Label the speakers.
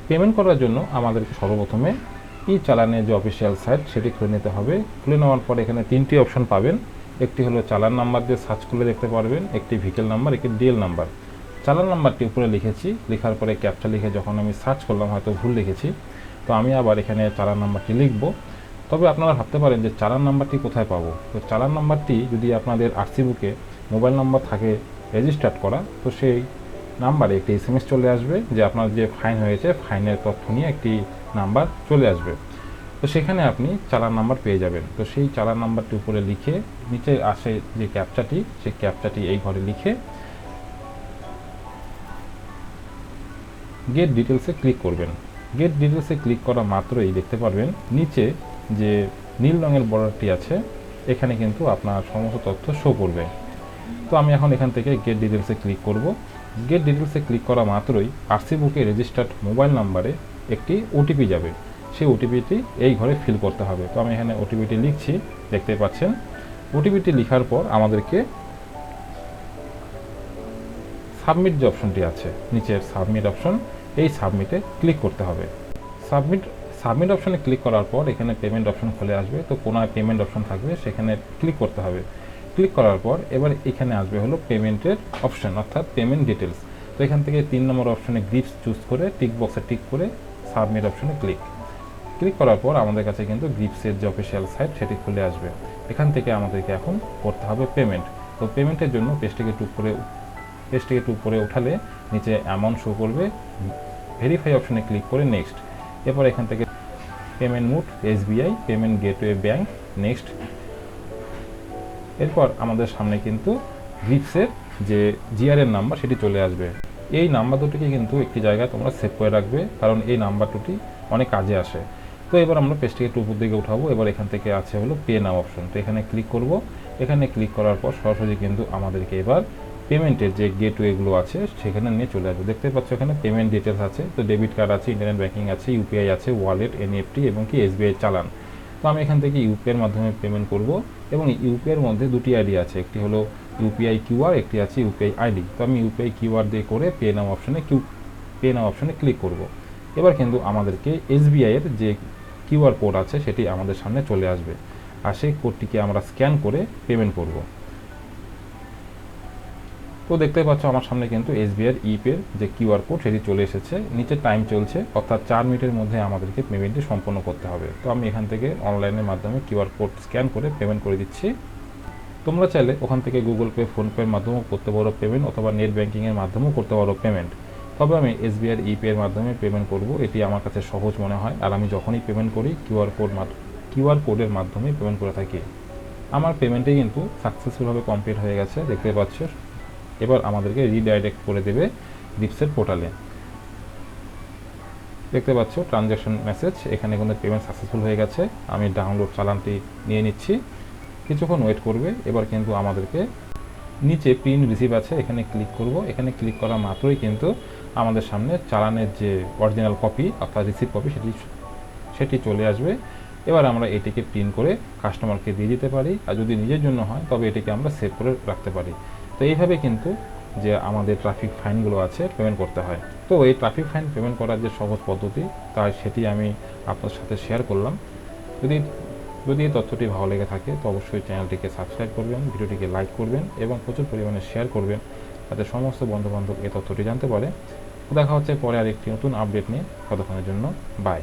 Speaker 1: Payment করার জন্য আমাদেরকে সর্বপ্রথমে ই চালানের যে অফিসিয়াল সাইট সেটি খুলে নিতে হবে। খুলে নেওয়ার পরে এখানে 3টি অপশন পাবেন। একটি হলো চালান নাম্বার দিয়ে সার্চ করলে দেখতে পারবেন, একটি ভেহিকেল নাম্বার, একটি ডিএল নাম্বার। চালান নাম্বারটি উপরে লিখেছি, লেখার পরে ক্যাপচা লিখে যখন আমি সার্চ করলাম হয়তো ভুল লিখেছি, তো আমি আবার এখানে চালান নাম্বারটি লিখব। তবে আপনারা ভাবতে পারেন যে চালান নাম্বারটি কোথায় পাবো। তো চালান নাম্বারটি যদি আপনাদের আরসি বুকে মোবাইল নাম্বার থাকে রেজিস্টার্ড করা, তো সেই নাম্বারে একটি এসএমএস চলে আসবে যে আপনার যে ফাইন হয়েছে ফাইনের তথ্য নিয়ে একটি নাম্বার চলে আসবে। তো সেখানে আপনি চালান নাম্বার পেয়ে যাবেন। তো সেই চালান নাম্বারটি উপরে লিখে নিচে আসে যে ক্যাপচাটি, সেই ক্যাপচাটি এই ঘরে লিখে গেট ডিটেলসে ক্লিক করবেন। গেট ডিটেলসে ক্লিক করা মাত্রই দেখতে পারবেন নিচে যে নীল রঙের বর্ডারটি আছে, এখানে কিন্তু আপনার সমস্ত তথ্য শো করবে। তো আমি এখন এখান থেকে গেট ডিটেলসে ক্লিক করব। গেট ডিটেলসে ক্লিক করা মাত্রই আরসি বুকে রেজিস্টার্ড মোবাইল নাম্বারে একটি ওটিপি যাবে। সেই ওটিপিটি এই ঘরে ফিল করতে হবে। তো আমি এখানে ওটিপিটি লিখছি, দেখতে পাচ্ছেন। ওটিপিটি লেখার পর আমাদেরকে সাবমিট যে অপশনটি আছে, নিচের সাবমিট অপশন, এই সাবমিটে ক্লিক করতে হবে। সাবমিট অপশনে ক্লিক করার পর এখানে পেমেন্ট অপশন খুলে আসবে। তো কোনায় পেমেন্ট অপশন থাকবে, সেখানে ক্লিক করতে হবে। ক্লিক করার পর এবার এখানে আসবে হলো পেমেন্টের অপশন, অর্থাৎ পেমেন্ট ডিটেলস। তো এখান থেকে 3 নম্বর অপশনে গ্রিপস চুজ করে টিক বক্সে টিক করে সাবমিট অপশনে ক্লিক করার পর আমাদের কাছে কিন্তু গ্রিপসের যে অফিসিয়াল সাইট সেটি খুলে আসবে। এখান থেকে আমাদেরকে এখন করতে হবে পেমেন্ট। তো পেমেন্টের জন্য পেজটিকে টুক করে উঠালে নিচে অ্যামাউন্ট শো করবে। ভেরিফাই অপশনে ক্লিক করে নেক্সট। এরপর এখান থেকে payment mode SBI, payment gateway bank, next. এরপর আমাদের সামনে কিন্তু গ্রিপসের যে জিআরএন নাম্বার সেটি চলে আসবে। এই নাম্বার দুটিকে কিন্তু একটি জায়গায় তোমরা সেভ করে রাখবে, কারণ এই নাম্বার দুটি অনেক কাজে আসে। তো এবার আমরা পেজটিকে একটু উপর দিকে উঠাবো। এবার এখান থেকে আছে হলো পে নাও অপশন। তো এখানে ক্লিক করব। এখানে ক্লিক করার পর সরাসরি কিন্তু আমাদেরকে এবার পেমেন্টের যে গেটওয়েগুলো আছে সেখানে নিয়ে চলে আসবে। দেখতে পাচ্ছ এখানে পেমেন্ট ডিটেলস আছে। তো ডেবিট কার্ড আছে, ইন্টারনেট ব্যাঙ্কিং আছে, ইউপিআই আছে, ওয়ালেট, এনইএফটি এবং কি এসবিআই চালান। তো আমি এখান থেকে ইউপিআইয়ের মাধ্যমে পেমেন্ট করব এবং ইউপিআইয়ের মধ্যে দুটি আইডি আছে, একটি হলো ইউপিআই কিউআর, একটি আছে ইউপিআই আইডি। তো আমি ইউপিআই কিউআর দিয়ে করে পে নাও অপশনে ক্লিক করব। এবার কিন্তু আমাদেরকে এসবিআইয়ের যে কিউআর কোড আছে সেটি আমাদের সামনে চলে আসবে, আর সেই কোডটিকে আমরা স্ক্যান করে পেমেন্ট করব। তো দেখতে পাচ্ছ আমার সামনে কিন্তু এসবিআইয়ের ইপের যে কিউআর কোড সেটি চলে এসেছে। নিচে টাইম চলছে, অর্থাৎ 4 মিনিটের মধ্যে আমাদেরকে পেমেন্টটি সম্পন্ন করতে হবে। তো আমি এখান থেকে অনলাইনের মাধ্যমে কিউআর কোড স্ক্যান করে পেমেন্ট করে দিচ্ছি। তোমরা চাইলে ওখান থেকে গুগল পে, ফোনপের মাধ্যমেও করতে পারো পেমেন্ট, অথবা নেট ব্যাঙ্কিংয়ের মাধ্যমেও করতে পারো পেমেন্ট। তবে আমি এসবিআইয়ের ইপে এর মাধ্যমে পেমেন্ট করব, এটি আমার কাছে সহজ মনে হয়। আর আমি যখনই পেমেন্ট করি কিউআর কোডের মাধ্যমে পেমেন্ট করে থাকি। আমার পেমেন্টে কিন্তু সাকসেসফুলভাবে কমপ্লিট হয়ে গেছে, দেখতে পাচ্ছ। এবার আমাদেরকে রিডাইরেক্ট করে দেবে গ্রিপসের পোর্টালে। দেখতে পাচ্ছ ট্রানজ্যাকশন মেসেজ, এখানে কিন্তু পেমেন্ট সাকসেসফুল হয়ে গেছে। আমি ডাউনলোড চালানটি নিয়ে নিচ্ছি, কিছুক্ষণ ওয়েট করবে। এবার কিন্তু আমাদেরকে নিচে প্রিন্ট রিসিভ আছে, এখানে ক্লিক করব। এখানে ক্লিক করা মাত্রই কিন্তু আমাদের সামনে চালানের যে অরিজিনাল কপি অর্থাৎ রিসিভ কপি সেটি চলে আসবে। এবার আমরা এটিকে প্রিন্ট করে কাস্টমারকে দিয়ে দিতে পারি, আর যদি নিজের জন্য হয় তবে এটিকে আমরা সেভ করে রাখতে পারি। তো এইভাবে কিন্তু যে আমাদের ট্রাফিক ফাইনগুলো আছে পেমেন্ট করতে হয়। তো এই ট্রাফিক ফাইন পেমেন্ট করার যে সহজ পদ্ধতি তাই সেটি আমি আপনার সাথে শেয়ার করলাম। যদি এই তথ্যটি ভালো লেগে থাকে তো অবশ্যই চ্যানেলটিকে সাবস্ক্রাইব করবেন, ভিডিওটিকে লাইক করবেন এবং প্রচুর পরিমাণে শেয়ার করবেন, যাতে সমস্ত বন্ধুবান্ধব এই তথ্যটি জানতে পারে। দেখা হচ্ছে পরে আর একটি নতুন আপডেট নিয়ে। ততক্ষণের জন্য বাই।